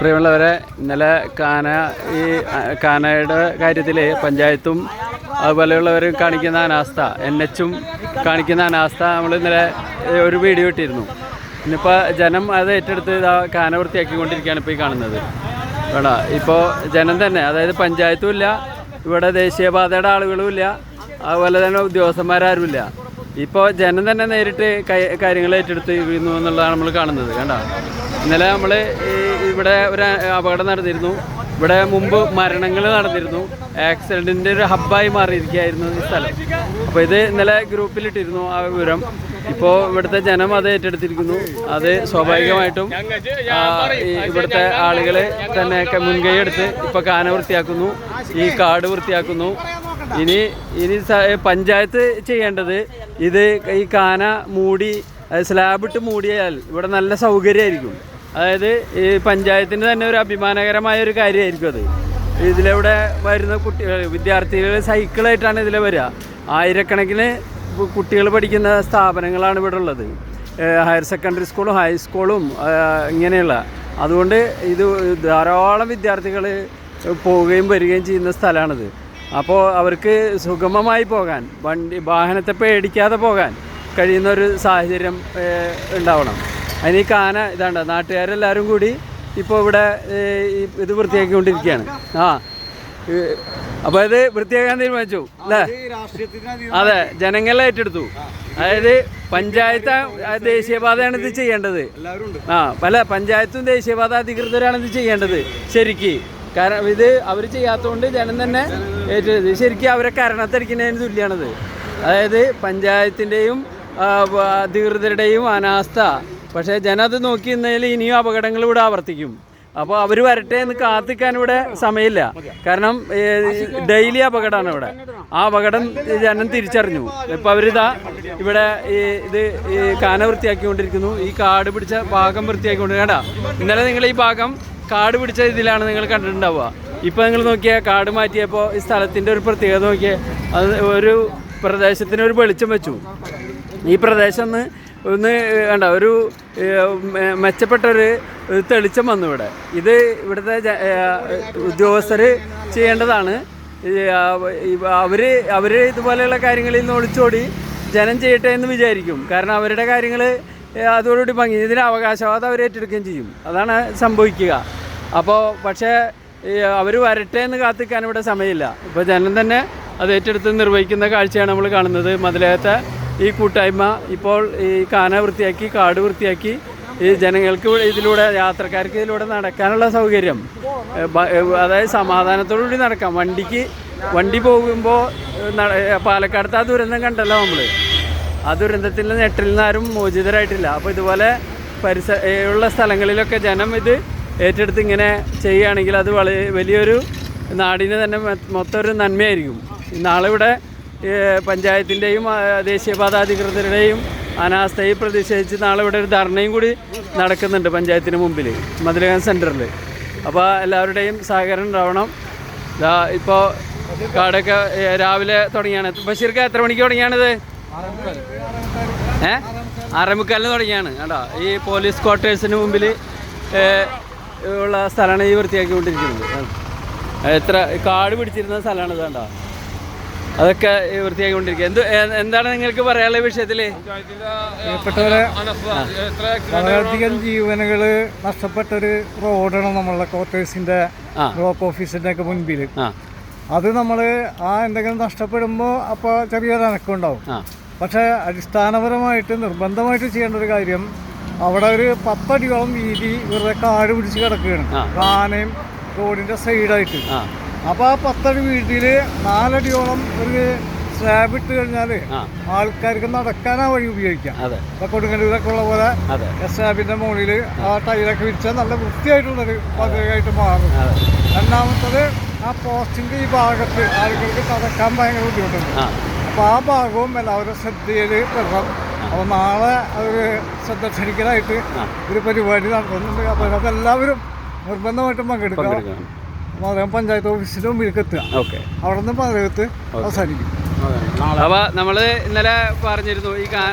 പ്രിയമുള്ളവരെ, ഇന്നലെ ഈ കാനയുടെ കാര്യത്തിൽ പഞ്ചായത്തും അതുപോലെയുള്ളവരും കാണിക്കുന്ന അനാസ്ഥ, NHും കാണിക്കുന്ന അനാസ്ഥ നമ്മൾ ഇന്നലെ ഒരു വീഡിയോ ഇട്ടിരുന്നു. ഇന്നിപ്പോൾ ജനം അത് ഏറ്റെടുത്ത് കാന വൃത്തിയാക്കിക്കൊണ്ടിരിക്കുകയാണ് ഇപ്പോൾ ഈ കാണുന്നത്. വേണ്ട, ഇപ്പോൾ ജനം തന്നെ, അതായത് പഞ്ചായത്തും ഇല്ല, ഇവിടെ ദേശീയപാതയുടെ ആളുകളും ഇല്ല, അതുപോലെ തന്നെ ഉദ്യോഗസ്ഥന്മാരാരുമില്ല. ഇപ്പോൾ ജനം തന്നെ നേരിട്ട് കാര്യങ്ങൾ ഏറ്റെടുത്ത് ഇരുന്നു എന്നുള്ളതാണ് നമ്മൾ കാണുന്നത്. കണ്ട, ഇന്നലെ നമ്മൾ ഇവിടെ ഒരു അപകടം നടന്നിരുന്നു. ഇവിടെ മുമ്പ് മരണങ്ങൾ നടന്നിരുന്നു. ആക്സിഡൻറ്റിൻ്റെ ഒരു ഹബ്ബായി മാറിയിരിക്കുകയായിരുന്നു ഈ സ്ഥലം. അപ്പോൾ ഇത് ഇന്നലെ ഗ്രൂപ്പിലിട്ടിരുന്നു ആ വിവരം. ഇപ്പോൾ ഇവിടുത്തെ ജനം അത് ഏറ്റെടുത്തിരിക്കുന്നു. അത് സ്വാഭാവികമായിട്ടും ഇവിടുത്തെ ആളുകൾ തന്നെ മുൻകൈ എടുത്ത് ഇപ്പോൾ കാന വൃത്തിയാക്കുന്നു, ഈ കാട് വൃത്തിയാക്കുന്നു. ഇനി പഞ്ചായത്ത് ചെയ്യേണ്ടത് ഇത് ഈ കാന മൂടി സ്ലാബിട്ട് മൂടിയാൽ ഇവിടെ നല്ല സൗകര്യമായിരിക്കും. അതായത് ഈ പഞ്ചായത്തിന് തന്നെ ഒരു അഭിമാനകരമായ ഒരു കാര്യമായിരിക്കും അത്. ഇതിലൂടെ വരുന്ന വിദ്യാർത്ഥികൾ സൈക്കിളായിട്ടാണ് ഇതിൽ വരിക. ആയിരക്കണക്കിന് കുട്ടികൾ പഠിക്കുന്ന സ്ഥാപനങ്ങളാണ് ഇവിടെ ഉള്ളത്, ഹയർ സെക്കൻഡറി സ്കൂളും ഹൈസ്കൂളും ഇങ്ങനെയുള്ള. അതുകൊണ്ട് ഇത് ധാരാളം വിദ്യാർത്ഥികൾ പോവുകയും വരികയും ചെയ്യുന്ന സ്ഥലമാണിത്. അപ്പോൾ അവർക്ക് സുഗമമായി പോകാൻ, വാഹനത്തെ പേടിക്കാതെ പോകാൻ കഴിയുന്ന ഒരു സാഹചര്യം ഉണ്ടാവണം. അതിന് ഈ കാന ഇതാണ്ട് നാട്ടുകാരെല്ലാവരും കൂടി ഇപ്പോൾ ഇവിടെ ഇത് വൃത്തിയാക്കിക്കൊണ്ടിരിക്കുകയാണ്. അപ്പോൾ ഇത് വൃത്തിയാക്കാൻ തീരുമാനിച്ചു അല്ലേ? അതെ, ജനങ്ങളെ ഏറ്റെടുത്തു. അതായത് പഞ്ചായത്ത് ദേശീയപാതയാണ് ഇത് ചെയ്യേണ്ടത്. പഞ്ചായത്തും ദേശീയപാത അധികൃതരാണ് ഇത് ചെയ്യേണ്ടത് ശരിക്ക്. കാരണം ഇത് അവർ ചെയ്യാത്തതുകൊണ്ട് ജനം തന്നെ ഏറ്റെടുത്ത്. ശരിക്കും അവരെ കരണത്തടിക്കുന്നതിന് തുല്യമാണത്. അതായത് പഞ്ചായത്തിൻ്റെയും അധികൃതരുടെയും അനാസ്ഥ. പക്ഷേ ജനം അത് നോക്കി നിന്നതിൽ ഇനിയും അപകടങ്ങൾ ഇവിടെ ആവർത്തിക്കും. അപ്പോൾ അവർ വരട്ടെ എന്ന് കാത്തിക്കാൻ ഇവിടെ സമയമില്ല. കാരണം ഡെയിലി അപകടമാണ് ഇവിടെ. ആ അപകടം ജനം തിരിച്ചറിഞ്ഞു. ഇപ്പോൾ അവരിതാ ഇവിടെ ഈ കാന വൃത്തിയാക്കിക്കൊണ്ടിരിക്കുന്നു. ഈ കാട് പിടിച്ച ഭാഗം വൃത്തിയാക്കിക്കൊണ്ടിരിക്കണ്ട. ഇന്നലെ നിങ്ങൾ ഈ ഭാഗം കാട് പിടിച്ച ഇതിലാണ് നിങ്ങൾ കണ്ടിട്ടുണ്ടാവുക. ഇപ്പോൾ നിങ്ങൾ നോക്കിയാൽ കാട് മാറ്റിയപ്പോൾ ഈ സ്ഥലത്തിൻ്റെ ഒരു പ്രത്യേകത നോക്കിയാൽ അത് ഒരു പ്രദേശത്തിന് ഒരു വെളിച്ചം വെച്ചു. ഈ പ്രദേശം ഒന്ന് വേണ്ട, ഒരു മെച്ചപ്പെട്ടൊരു തെളിച്ചം വന്നു ഇവിടെ. ഇത് ഇവിടുത്തെ ഉദ്യോഗസ്ഥർ ചെയ്യേണ്ടതാണ്. അവർ ഇതുപോലെയുള്ള കാര്യങ്ങളിൽ നിന്ന് ഒളിച്ചോടി ജനം ചെയ്യട്ടെ എന്ന് വിചാരിക്കും. കാരണം അവരുടെ കാര്യങ്ങൾ അതോടുകൂടി ഭംഗി, ഇതിന് അവകാശവാദം അവർ ഏറ്റെടുക്കുകയും ചെയ്യും. അതാണ് സംഭവിക്കുക. അപ്പോൾ പക്ഷേ അവർ വരട്ടെ എന്ന് കാത്തിക്കാൻ ഇവിടെ സമയമില്ല. ഇപ്പോൾ ജനം തന്നെ അത് ഏറ്റെടുത്ത് നിർവഹിക്കുന്ന കാഴ്ചയാണ് നമ്മൾ കാണുന്നത്. മതിലകത്തെ ഈ കൂട്ടായ്മ ഇപ്പോൾ ഈ കാന വൃത്തിയാക്കി, കാട് വൃത്തിയാക്കി, ഈ ജനങ്ങൾക്ക് ഇതിലൂടെ, യാത്രക്കാർക്ക് ഇതിലൂടെ നടക്കാനുള്ള സൗകര്യം, അതായത് സമാധാനത്തോടുകൂടി നടക്കാം. വണ്ടി പോകുമ്പോൾ പാലക്കാടത്തെ ആ ദുരന്തം കണ്ടല്ലോ നമ്മൾ. ആ ദുരന്തത്തിൻ്റെ നെട്ടിൽ നിന്ന് ആരും മോചിതരായിട്ടില്ല. അപ്പോൾ ഇതുപോലെ ഉള്ള സ്ഥലങ്ങളിലൊക്കെ ജനം ഇത് ഏറ്റെടുത്ത് ഇങ്ങനെ ചെയ്യുകയാണെങ്കിൽ അത് വളരെ വലിയൊരു നാടിന് തന്നെ മൊത്തം ഒരു നന്മയായിരിക്കും. നാളെ ഇവിടെ പഞ്ചായത്തിൻ്റെയും ദേശീയപാത അധികൃതരുടെയും അനാസ്ഥയിൽ പ്രതിഷേധിച്ച് നാളെ ഇവിടെ ഒരു ധർണയും കൂടി നടക്കുന്നുണ്ട് പഞ്ചായത്തിന് മുമ്പിൽ, മതിലകം സെൻറ്ററിൽ. അപ്പോൾ എല്ലാവരുടെയും സഹകരണം ഉണ്ടാവണം. ഇപ്പോൾ കാടൊക്കെ രാവിലെ തുടങ്ങിയാണ്. ബഷീർക്ക് എത്ര മണിക്ക് തുടങ്ങിയാണിത്? 6:45 തുടങ്ങിയാണ്. കേട്ടോ, ഈ പോലീസ് ക്വാർട്ടേഴ്സിന് മുമ്പിൽ ഉള്ള സ്ഥലമാണ് ഈ വൃത്തിയാക്കിക്കൊണ്ടിരിക്കുന്നത്. എത്ര കാട് പിടിച്ചിരുന്ന സ്ഥലമാണ് ഇത്. കണ്ടോ, അതൊക്കെ വൃത്തിയാക്കിക്കൊണ്ടിരിക്കുക. എന്താണ് നിങ്ങൾക്ക് പറയാനുള്ള വിഷയത്തിൽ? വളരെയധികം ജീവനുകൾ നഷ്ടപ്പെട്ടൊരു റോഡാണ് നമ്മളുടെ ക്വാർട്ടേഴ്സിന്റെ ബ്ലോക്ക് ഓഫീസിന്റെ ഒക്കെ മുൻപിൽ. അത് നമ്മൾ എന്തെങ്കിലും നഷ്ടപ്പെടുമ്പോൾ അപ്പോൾ ചെറിയൊരു അനക്കമുണ്ടാവും. പക്ഷേ അടിസ്ഥാനപരമായിട്ട് നിർബന്ധമായിട്ട് ചെയ്യേണ്ട ഒരു കാര്യം, അവിടെ ഒരു 10 അടിയോളം വീതി വെറുതെ കാട് പിടിച്ച് കിടക്കുകയാണ്, ആനയും റോഡിന്റെ സൈഡായിട്ട്. അപ്പോൾ ആ 10 അടി വീതിയിൽ 4 അടിയോളം ഒരു സ്ലാബ് ഇട്ട് കഴിഞ്ഞാൽ ആൾക്കാർക്ക് നടക്കാൻ ആ വഴി ഉപയോഗിക്കാം. ഇപ്പൊ കൊടുങ്ങല്ലൂരൊക്കെ ഉള്ള പോലെ സ്ലാബിന്റെ മുകളിൽ ആ ടൈലൊക്കെ വിരിച്ചാൽ നല്ല വൃത്തിയായിട്ടുള്ളൊരു പദ്ധതിയായിട്ട് മാറും. രണ്ടാമത്തത്, ആ പോസ്റ്റിന്റെ ഈ ഭാഗത്ത് ആളുകൾക്ക് നടക്കാൻ ഭയങ്കര ബുദ്ധിമുട്ടുണ്ട്. അപ്പോൾ ആ ഭാഗവും എല്ലാവരും ശ്രദ്ധയിൽ പെടണം. അപ്പോൾ നാളെ ഒരു ശ്രദ്ധ ക്ഷണിക്കലായിട്ട് ഒരു പരിപാടി നടത്തുന്നുണ്ട്. അപ്പോൾ അതെല്ലാവരും നിർബന്ധമായിട്ടും പങ്കെടുക്കണം. മതിലകം പഞ്ചായത്ത് ഓഫീസിന്റെ മുമ്പിലേക്ക് എത്തുക. അവിടെ നിന്ന് മതിലകത്ത് അവസാനിക്കും. അപ്പോൾ നമ്മൾ ഇന്നലെ പറഞ്ഞിരുന്നു ഈ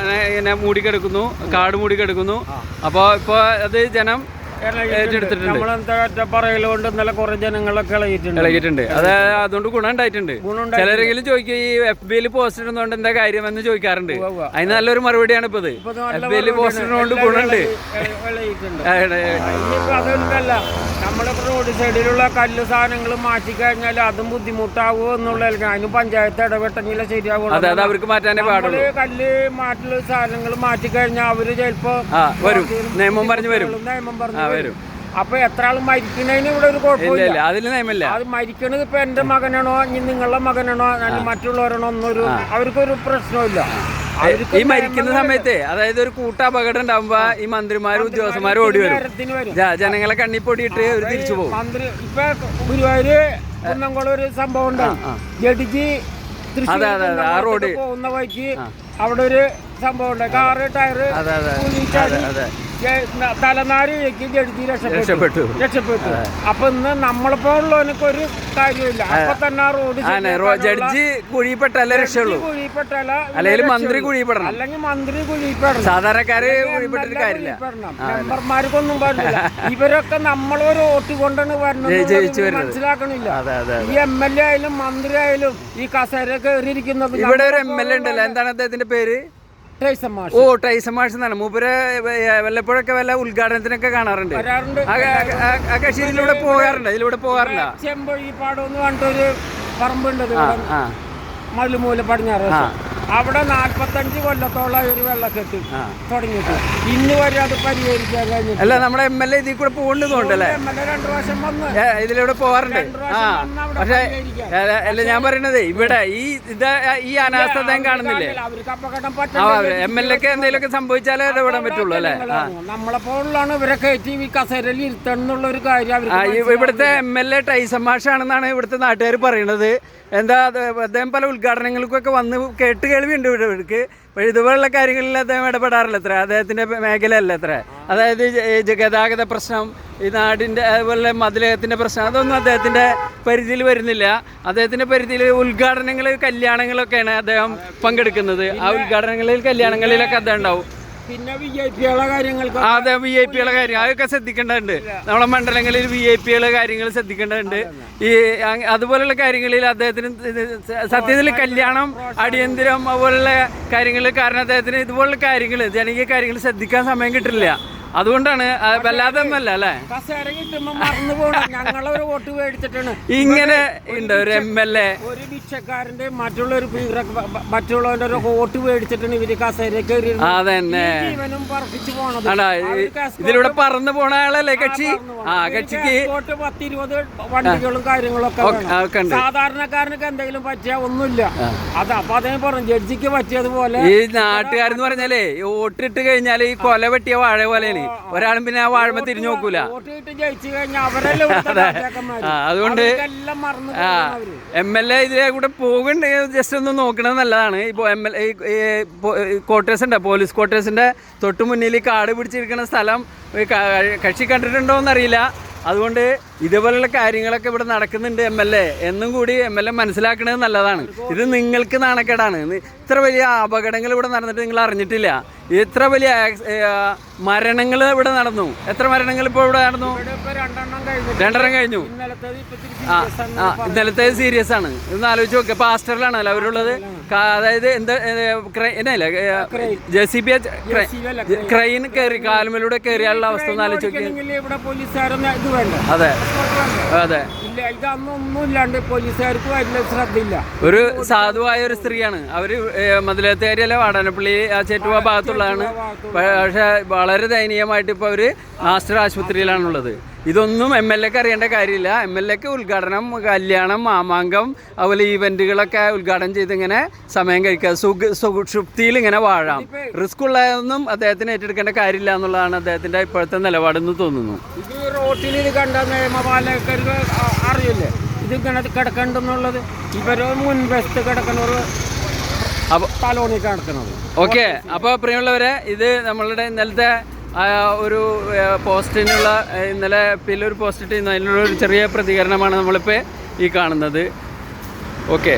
ഇങ്ങനെ മൂടിക്കെടുക്കുന്നു, കാട് മൂടിക്കെടുക്കുന്നു. അപ്പോൾ ഇപ്പോൾ അത് ജനം ഏറ്റെടുത്തിട്ടുണ്ട്. നമ്മളെന്താ പറയലുകൊണ്ട് ഇന്നലെ കുറെ ജനങ്ങളൊക്കെ ഇളകിയിട്ടുണ്ട്. അത് അതുകൊണ്ട് ഗുണം ഉണ്ടായിട്ടുണ്ട്. ചിലരെങ്കിലും ചോദിക്കും ഈ FB പോസ്റ്റ് ഇടുന്നതുകൊണ്ട് എന്താ കാര്യം എന്ന് ചോദിക്കാറുണ്ട്. അതിന് നല്ലൊരു മറുപടിയാണ് ഇപ്പൊ ഇത്. FB പോസ്റ്റ് ഇടുന്നതുകൊണ്ട് ഗുണമുണ്ട്. അതൊന്നുമല്ല, നമ്മുടെ റോഡ് സൈഡിലുള്ള കല്ല് സാധനങ്ങൾ മാറ്റിക്കഴിഞ്ഞാൽ അതും ബുദ്ധിമുട്ടാവുമോ എന്നുള്ള അതിന് പഞ്ചായത്ത് ഇടപെട്ടെങ്കിലേ ശരിയാവുള്ളൂ. അതായത് അവർക്ക് മാറ്റാനേ പാടുള്ളൂ. കല്ല് മാറ്റുള്ള സാധനങ്ങൾ മാറ്റിക്കഴിഞ്ഞാൽ അവര് ചിലപ്പോ വരും, നിയമം പറഞ്ഞു വരും. വരും. അപ്പൊ എത്ര ആൾ മരിക്കുന്നതിന് ഇവിടെ ഒരു കുഴപ്പമില്ല, അതിൽ നിയമമില്ല. അത് മരിക്കണത് ഇപ്പൊ എന്റെ മകനാണോ ഇനി നിങ്ങളുടെ മകനാണോ മറ്റുള്ളവരാണോ ഒന്നൊരു അവർക്കൊരു പ്രശ്നമില്ല. ഈ മരിക്കുന്ന സമയത്ത് അതായത് ഒരു കൂട്ടപകടം ഉണ്ടാകുമ്പോ ഈ മന്ത്രിമാരും ഉദ്യോഗസ്ഥന്മാരും ഓടി വരും, ജനങ്ങളെ കണ്ണിപ്പൊടിയിട്ട് ഒരു തിരിച്ചു പോകും. മന്ത്രി ഇപ്പൊ ഗുരുവായൂര് കുന്നംകുളം ഒരു സംഭവം ഉണ്ടാവും, ജഡ്ജി തൃശ്ശൂർ പോകുന്ന വഴിക്ക് അവിടെ ഒരു സംഭവം ഉണ്ട്, കാറ് ടയറ് തലനാരിഴയ്ക്ക് ജഡ്ജി രക്ഷപ്പെട്ടു. അപ്പൊ ഇന്ന് നമ്മളിപ്പോഴുള്ളവനൊക്കെ ഒരു കാര്യമില്ല. അപ്പൊ തന്നെ ആ റോഡ് ജഡ്ജി കുഴിപ്പെട്ടല്ലേ രക്ഷയുള്ളൂ, അല്ലെങ്കിൽ മന്ത്രി കുഴിപ്പെടണം, അല്ലെങ്കിൽ മന്ത്രി കുഴിപ്പെടണം. സാധാരണക്കാര് കുഴിപ്പെട്ടിട്ട് കാര്യമില്ല. മെമ്പർമാർക്കൊന്നും പാടില്ല. ഇവരൊക്കെ നമ്മളൊരു വോട്ട് കൊണ്ടാണ് വരുന്നത്, മനസ്സിലാക്കണില്ല. ഈ MLA ആയാലും മന്ത്രി ആയാലും ഈ കസേര കയറിയിരിക്കുന്നത്. ഇവിടെ ഒരു MLA ഉണ്ടല്ലോ, എന്താണ് അദ്ദേഹത്തിന്റെ പേര്? ടൈസൺ മാഷ് എന്നാണ്. മൂപ്പര് വല്ലപ്പോഴൊക്കെ വല്ല ഉദ്ഘാടനത്തിനൊക്കെ കാണാറുണ്ട്. ആ കക്ഷി ഇതിലൂടെ പോകാറുണ്ട്, ഇതിലൂടെ പോകാറില്ല. ചെമ്പൊഴിപ്പാടം എന്ന് പറഞ്ഞിട്ടൊരു പറമ്പുണ്ട് മലുമൂല പടിഞ്ഞാറ്. അവിടെ 45 കൊല്ലത്തോളം ഒരു വെള്ളക്കെട്ട് തുടങ്ങിയിട്ട് ഇന്ന് വരെ അത് പരിഹരിക്കാൻ കഴിഞ്ഞിട്ട്. അല്ല, നമ്മുടെ MLA ഇതിൽ കൂടെ പോകേണ്ടതുകൊണ്ടല്ലേ? MLA 2 പ്രാവശ്യം വന്ന് ഇതിലൂടെ പോകാറുണ്ട്. പക്ഷെ അല്ല, ഞാൻ പറയണത് ഇവിടെ ഈ അനാസ്ഥ കാണുന്നില്ലേ? MLA-ക്ക് എന്തെങ്കിലുമൊക്കെ സംഭവിച്ചാലേ ഇടപെടാൻ പറ്റുള്ളൂ അല്ലേ? നമ്മളെപ്പോഴുള്ളാണ് ഇവരെ കയറ്റി ഈ കസേരയിൽ ഇരുത്തണം എന്നുള്ള ഒരു കാര്യം. ഇവിടുത്തെ MLA ടൈസൺ മാഷാണെന്നാണ് ഇവിടുത്തെ നാട്ടുകാർ പറയണത്. എന്താ, അദ്ദേഹം പല ഉദ്ഘാടനങ്ങൾക്കൊക്കെ വന്ന് കേട്ട് കേൾവിയുണ്ട് ഇവർക്ക്. ഇതുപോലുള്ള കാര്യങ്ങളിൽ അദ്ദേഹം ഇടപെടാറില്ല അത്ര, അദ്ദേഹത്തിൻ്റെ മേഖലയല്ല അത്ര. അതായത് ഗതാഗത പ്രശ്നം, ഈ നാടിൻ്റെ അതുപോലെ മതിലകത്തിൻ്റെ പ്രശ്നം, അതൊന്നും അദ്ദേഹത്തിൻ്റെ പരിധിയിൽ വരുന്നില്ല. അദ്ദേഹത്തിൻ്റെ പരിധിയിൽ ഉദ്ഘാടനങ്ങൾ, കല്യാണങ്ങളൊക്കെയാണ് അദ്ദേഹം പങ്കെടുക്കുന്നത്. ആ ഉദ്ഘാടനങ്ങളിൽ കല്യാണങ്ങളിലൊക്കെ അദ്ദേഹം ഉണ്ടാവും. പിന്നെ VIP-കളുടെ കാര്യങ്ങൾക്ക് അതെ, VIP-കളുടെ കാര്യം അതൊക്കെ ശ്രദ്ധിക്കേണ്ടതുണ്ട്. നമ്മളെ മണ്ഡലങ്ങളിൽ VIP-കളുടെ കാര്യങ്ങൾ ശ്രദ്ധിക്കേണ്ടതുണ്ട്. ഈ അതുപോലുള്ള കാര്യങ്ങളിൽ അദ്ദേഹത്തിന് സത്യത്തിൽ കല്യാണം, അടിയന്തരം അതുപോലുള്ള കാര്യങ്ങൾ, കാരണം അദ്ദേഹത്തിന് ഇതുപോലുള്ള കാര്യങ്ങൾ, ജനകീയ കാര്യങ്ങൾ ശ്രദ്ധിക്കാൻ സമയം കിട്ടില്ല. അതുകൊണ്ടാണ്, വല്ലാതെ ഒന്നല്ല അല്ലേ? ഞങ്ങളൊരു വോട്ട് മേടിച്ചിട്ടാണ് ഇങ്ങനെ ഉണ്ട് ഒരു MLA. ഒരു ഭിക്ഷക്കാരന്റെ മറ്റുള്ളവരുടെ ഒരു വോട്ട് മേടിച്ചിട്ടാണ് ഇവര് കസേരക്ക്. അതന്നെ, ജീവനും പറപ്പിച്ചു പോണത്. ഇതിലൂടെ പറന്നു പോണ ആളല്ലേ കക്ഷി. കക്ഷിക്ക് 10-20 വണ്ടികളും കാര്യങ്ങളൊക്കെ. സാധാരണക്കാരനൊക്കെ എന്തെങ്കിലും പറ്റിയാ ഒന്നുമില്ല. അപ്പൊ അതേ പറഞ്ഞു, ജഡ്ജിക്ക് പറ്റിയതുപോലെ. ഈ നാട്ടുകാരെന്ന് പറഞ്ഞാലേ വോട്ടിട്ട് കഴിഞ്ഞാൽ ഈ കൊല വെട്ടിയ വാഴ പോലെയാണ്. ഒരാളും പിന്നെ ആ വാഴമ തിരിഞ്ഞു നോക്കൂല. അതുകൊണ്ട് MLA ഇതിലെ കൂടെ പോകണ്ടേ ജസ്റ്റ് ഒന്ന് നോക്കണത് നല്ലതാണ്. ഇപ്പോൾ ക്വാർട്ടേഴ്സ് ഉണ്ട്, പോലീസ് ക്വാർട്ടേഴ്സിന്റെ തൊട്ട് മുന്നിൽ കാട് പിടിച്ചിരിക്കുന്ന സ്ഥലം കക്ഷി കണ്ടിട്ടുണ്ടോ എന്നറിയില്ല. അതുകൊണ്ട് ഇതുപോലുള്ള കാര്യങ്ങളൊക്കെ ഇവിടെ നടക്കുന്നുണ്ട്. MLA എന്നും കൂടി MLA മനസ്സിലാക്കുന്നത് നല്ലതാണ്. ഇത് നിങ്ങൾക്ക് നാണക്കേടാണ്. ഇത്ര വലിയ അപകടങ്ങൾ ഇവിടെ നടന്നിട്ട് നിങ്ങൾ അറിഞ്ഞിട്ടില്ല. ഇത്ര വലിയ മരണങ്ങൾ ഇവിടെ നടന്നു. എത്ര മരണങ്ങൾ ഇപ്പോൾ ഇവിടെ നടന്നു? 2 കഴിഞ്ഞു. ഇന്നലത്തെ സീരിയസ് ആണ്. ഇതൊന്ന് ആലോചിച്ച് നോക്കുക. പാസ്റ്ററിലാണല്ലോ അവരുള്ളത്. അതായത് JCB ക്രെയിൻ കയറി കാലുമലൂടെ കയറിയാലുള്ള അവസ്ഥ ഒന്ന് ആലോചിച്ച് നോക്കി. അതെ അതെ, ഒരു സാധുവായ ഒരു സ്ത്രീയാണ്. അവര് മതിലത്തേരിയല്ല, വാടാനപ്പള്ളി ആ ചേറ്റുവ ഭാഗത്തുള്ളതാണ്. പക്ഷെ വളരെ ദയനീയമായിട്ട് ഇപ്പൊ അവര് മാസ്റ്റർ ആശുപത്രിയിലാണുള്ളത്. ഇതൊന്നും MLA-ക്ക് അറിയേണ്ട കാര്യമില്ല. MLA-ക്ക് ഉദ്ഘാടനം, കല്യാണം, മാമാങ്കം, അതുപോലെ ഈവെന്റുകളൊക്കെ ഉദ്ഘാടനം ചെയ്ത് ഇങ്ങനെ സമയം കഴിക്കുക, സുഷുപ്തിയിൽ ഇങ്ങനെ വാഴാം. റിസ്ക് ഉള്ളതൊന്നും അദ്ദേഹത്തിന് ഏറ്റെടുക്കേണ്ട കാര്യമില്ല എന്നുള്ളതാണ് അദ്ദേഹത്തിന്റെ ഇപ്പോഴത്തെ നിലപാടെന്ന് തോന്നുന്നു. ഇത് റോട്ടിൽ ഇത് കണ്ട നിയമപാലകർക്ക് അറിയില്ലേ ഇതിങ്ങനെ കിടക്കണ്ടെന്നുള്ളത്? ഇവരോ മുൻവശത്ത് കിടക്കുന്നവർ തലോണി കിടക്കുന്നത്. ഓക്കെ, അപ്പോൾ പ്രിയമുള്ളവരെ, ഇത് നമ്മളുടെ ഇന്നലത്തെ ഒരു പോസ്റ്റിനുള്ള, ഇന്നലെ ഒരു പോസ്റ്റ് ഇട്ടിരുന്നു, അതിനുള്ള ഒരു ചെറിയ പ്രതികരണമാണ് നമ്മളിപ്പോൾ ഈ കാണുന്നത്. ഓക്കെ.